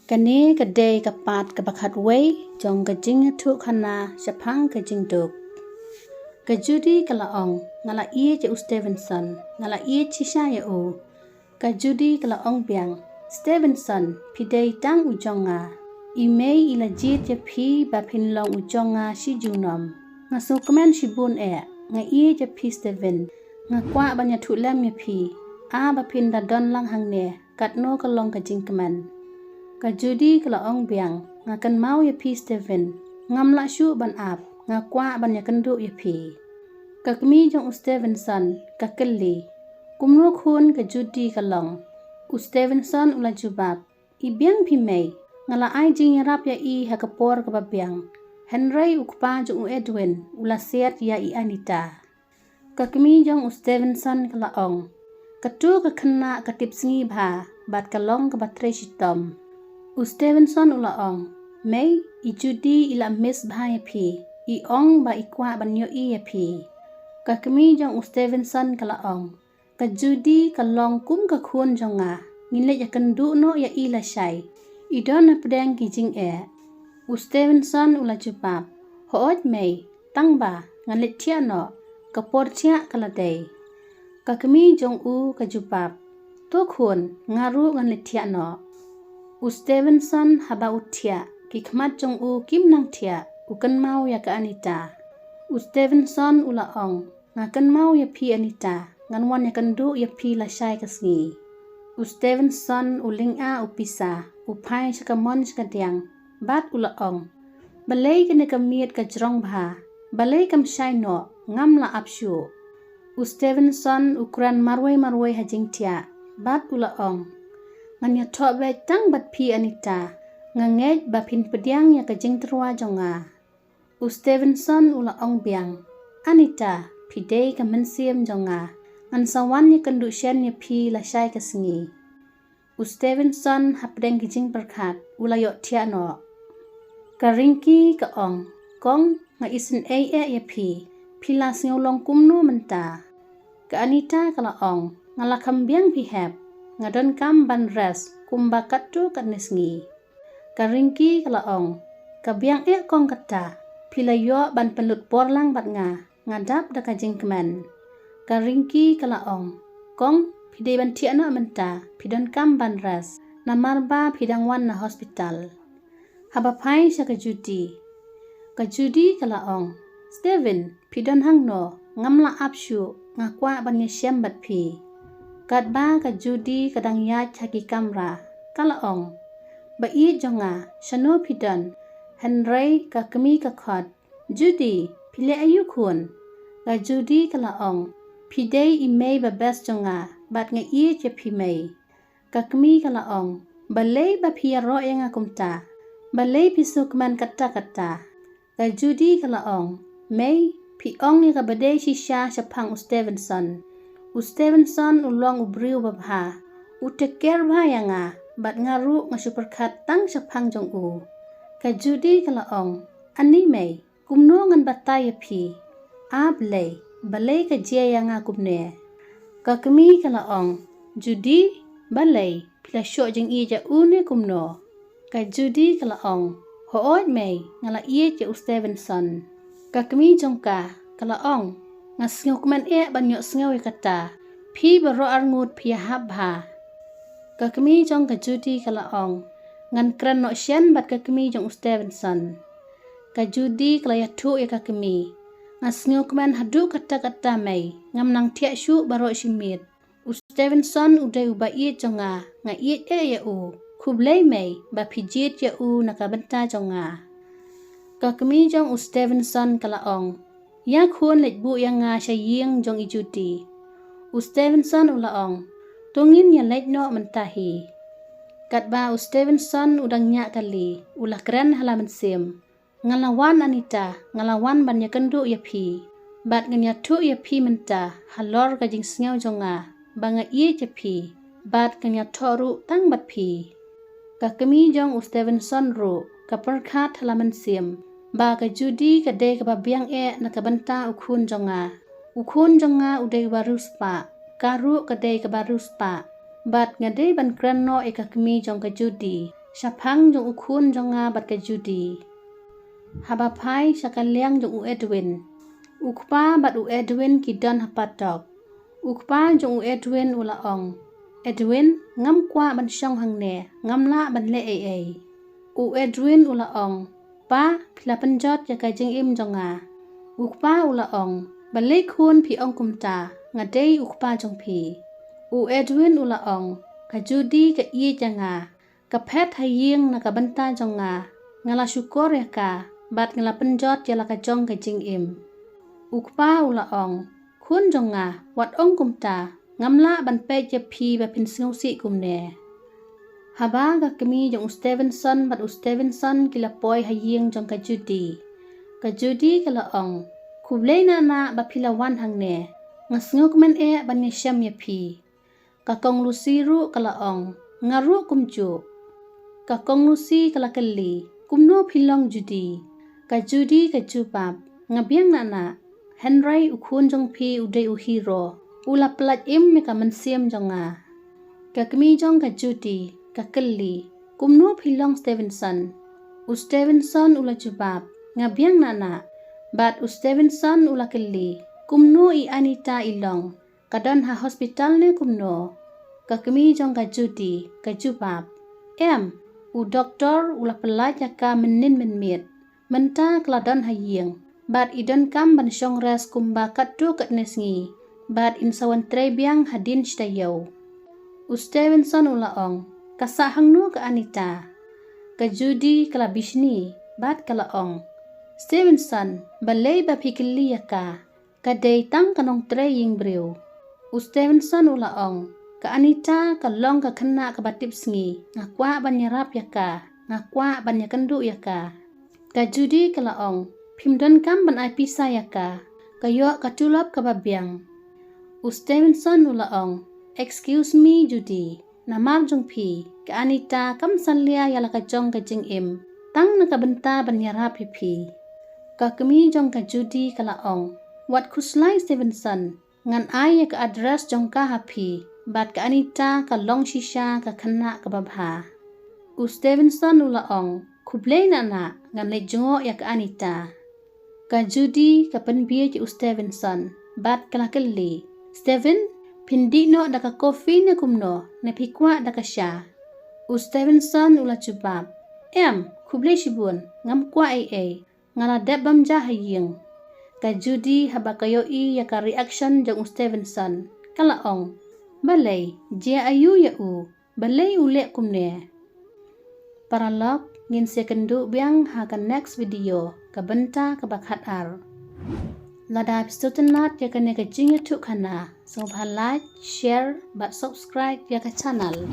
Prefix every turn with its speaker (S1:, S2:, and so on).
S1: กันนี้กระเดยกับปาดกับบักขัดไว้จงกระจิงทุกขณะจะพังกระจิงดุกกระจูดีกะละอองงาละเอียจะอุสเตเวนสันงาละเอียชิชายโอกระจูดีกะละอองเบียงสเตเวนสันพิเดยตั้งอุจงงาอีเมย์อีละจีจะพีแบบพินลองอุจงงาชิจูนอมงาสุกแมนชิบุนงาเอียจะพีสเตเวนงากว่าบัญญัติแลมยพีแบบพินดัดดอนลังหังเนกัดโนกะลองกระจิงกมันกะจูดีกะละอองเบียงงากันเมายพีสเตเวนงามละชูบันอาบงากว่าบัญญักันดุยพีกะกมีจงอุสเตเวนสันกะเกลลีกุมรุคุณกะจูดีกะลองอุสเตเวนสันอุลาจูบับอีเบียงพิเมยงาละไอจิงยารับยาอีฮะกะปอร์กะบะเบียงเฮนไรอุกปาจงเอ็ดวินอุลาเซียตยาอีอานิตากะกมีจงอุสเตเวนสันกะละอองกะตูกะขณะกะติบสงีบาบัดกะลองกะบัตเรชิตอมอุสเตเวนสันอุลาอองเมยอีจูดีอิลามิสบายพีอีอองบาอีกว่าบันโยอียพีกะกมีจงอุสเตเวนสันกะละอองกะจูดีกะลองกุมกะควรจงางินเลยะกันดูโนยาอีละชัยอีดอนนับแดงกิจิงอุสเตเวนสันอุลาจูปาบโฮอดเมยตั้งบางันเลเทียโนกะปอร์เทียกะละเดยกะกมีจงอูกะจูปาบตัวควรงารูงันเลเทียโนอุสเตเวนสันฮาบาอุเทียกิขมัดจงอูกิมนังเทียอุกันเมายากะอานิตาอุสเตเวนสันอุลาอองงากันเมายาพีอานิตางันวันยากันดูยาพีละชัยกะสงีอุสเตเวนสันอุลิงอาอุปิซาอุพายชกะมอนชกะเดียงบัดอุลาอองบะเลยกันกะมีดกะจรองบาบะเลยกำชัยโนงามละอับชูอุสเตเวนสันอุกรันมารวยฮะจิงเทียบัดอุลาอองงันยาทอเวตั้งบัดพีอานิตางงเงจบะพินปะเดียงยากะจิงตรัวจงาอุสเตเวนสันอุลาอองเบียงอานิตาพิเดยกะมันเซียมจงาอันสวรรค์ยกันดุเชนยพีละชัยกะสงีอุสเตเวนสันฮับเดงกิจิงประคัดอุลายอเทียโนกะริงกีกะอองกองงาอิสนเอยพีพิลาสงลองกุมโนมันตากะอานิตากะละอองงาละคัมเบียงพิแฮบงาดอนกัมบันเรสกุมบากัตตุกันนิสงีกะริงกีกะละอองกะเบียงกองกะตาพิลายอบันปลุดปอรลังบัดงาดับดะกะจิงกะมันกะริงกีกะละอองกองพิเดบันเทียนะมันตาพิดอนกัมบันเรสนามาร์บาพิดังวันนะฮอสปิตัลฮับะไพชะกะจูดีกะละอองสเตเวนพิดอนหังโนงามละอับชูงากว่าบันยะเชมบัดพีกัดบ้ากะจูดีกะดังยาชะกิกัมรากะละอองบะอีจงาชโนพิดอนเฮนไรกะกมีกะขอดจูดีพิเลอายุควรกะจูดีกะละอองพิเดยอีเมย์บะเบสจงาบัดงะอีจะพิเมย์กะกมีกะละอองบะเลยบะพิยารอยังะกุมตาบะเลยพิสุกมันกัตตากะจูดีกะละอองเมย์พิอองยกะบะเดชิชาชะพังอุสเตเวนสันอุลองอุบริวบะบาอุเทเกรบายังะบัดงารุงะชุปรคัดตั้งชะพังจงอูกะจูดีกะละอองอันนี้เมย์กุมโนงันบัตตายพีอาบเลยบะเลยกะเจียยังะกุมเนกะกมีกะละอองจูดีบะเลยพิลาโชจิงอีจะอูเนกุมโนกะจูดีกะละอองโฮอดเมย์งะละเอียจะอุสเตเวนสันกะกมีจงกะละอองงาสงกมันบันยอสงวยกะตาพี่บรออางูดพิยาฮับหากะกมีจงกะจูดีกะละอองงันกรันโนเชนบัดกะกมีจงอุสเตเวนสันกะจูดีกะละยะทุยกะกมีงาสงกมันหดูกะตาเมยงามนังเทียชูบรอชิมิดอุสเตเวนสันอุเดอุบะอีจงางาอียะอูคุบเลยเมยบะพิจิตยะอูนะกะบันตาจงากะกมีจงอุสเตเวนสันกะละอองยาควรเล็ดบุยังงาชะยิงจงอิจูตีอุสเตเวนสันอุละอองตงินยันเล็ดโนมันตาฮีกัดบาอุสเตเวนสันอุดังญะกะลีอุละกรันฮลามันเซมงาลาวันอานิตางาลาวันบันยะกันดุยะพีบัดงันยะทุยะพีมันตาฮัลลอร์กะจิงสเงวจงาบังะอีจะพีบัดงันยะทอรุตั้งบัดพีกะกมีจงอุสเตเวนสันรูกะปรคาทฮลามันเซมบากะจูดีกะเดกะบะเบียงนะกะบันตาอุคุณจงาอุเดวารุสปะการุกะเดกะบารุสปะบัดงะเดบันกรันโนกะกมีจงกะจูดี Syapang jong ukun jonga bat ke judi. Habapai syakaliang jong Edwin. Ukpa bat Edwin kidan hapatok. Ukpa jong Edwin ulaong. Edwin ngam kwa ban syong hangne, ngam la ban le ai. Edwin ulaong. Pa pila penjot ya kajing im jonga. Ukpa ulaong. Balik hun pi ong kumta, ngadei ukpa jong pi. Edwin ulaong. Kajudi ke iye janga. Kapet haying na kabanta jonga. Ngala syukur ya ka. Bat ngala penjot ya la kajong kajing im. Ukpa ulaong. Kun jonga. Wat ong kumta. Ngamla ban pe je pi ba pin singusi kumne. Haba ka kami jong Stevenson bat Stevenson kila poi haying jong kajudi. Kajudi kala ong. Kublay na ba pilawan hangne. Ngasnguk men ban syam ya pi. Kakong lusiru kala ong. Ngaru kumju. Kakong lusi kala keli. Kumno pilong judi. Kajudi kajupap. Ngabiang na. Henry ukun jong pi uday uhiro. Ula pelat im meka mensiam jonga. Kakmi jong kajudi. Kakeli. Kumno pilong Stevenson. Stevenson ula jupap. Ngabiang na. Bat Stevenson ula keli. Kumno i Anita ilong. Kadon ha hospital ne kumno. Kakmi jong kajudi. Kajupap. Doktor ula pelat yaka menin menmit. Menta keladon haying. Bat idon kam ban syong res kumba katu kat nesngi. Bat insawan trebiang hadin shtayo. Stevenson ula ong. Kasahang nu ke Anita. Kajudi kala bishni. Bat kala ong. Stevenson balay ba pikili yaka. Kadai tang kanong tre ying brew. Stevenson ula ong. Ka Anita kalong ka kena ka batip sngi. Ngakwa ban nyarap yaka. Ngakwa ban nyakendu yaka. Kajudi kala ong. Pimdon kam ban ai pisa yaka. Kayo katulap ka babyang. Stevenson ula ong. Excuse me Judy. Namar jong pi. Ka Anita kam sanlia yala ka jong ka jing im. Tang nakabenta ban nyarap pi. Kakami jong ka Judy kala ong. Wat kuslay Stevenson. Ngan ay ka address jong ka hapi. Bat ka Anita ka long shisha ka kena ka babha. Stevenson ula ong. Kublay na ngan lejongo ya ka Anita. Ka Judy ka penbiya ji Stevenson. Bat kala keli. Steven, pindi no da ka kopi na kumno. Na pikwa da ka siya. Stevenson ula jubab. Kublay shibun. Ngam kwa ay. Ngala debam jahaying. Ka Judy haba kayo ya ka reaction jong Stevenson. Kala ong. Balay, jia ayu ya balay ule kumne. Paralog, ngin sekendu biang hakan next video, kabenta kabakhat ar. Lada episode nat ya kane ka jing YouTube kana. So like, share, but subscribe ya ka channel.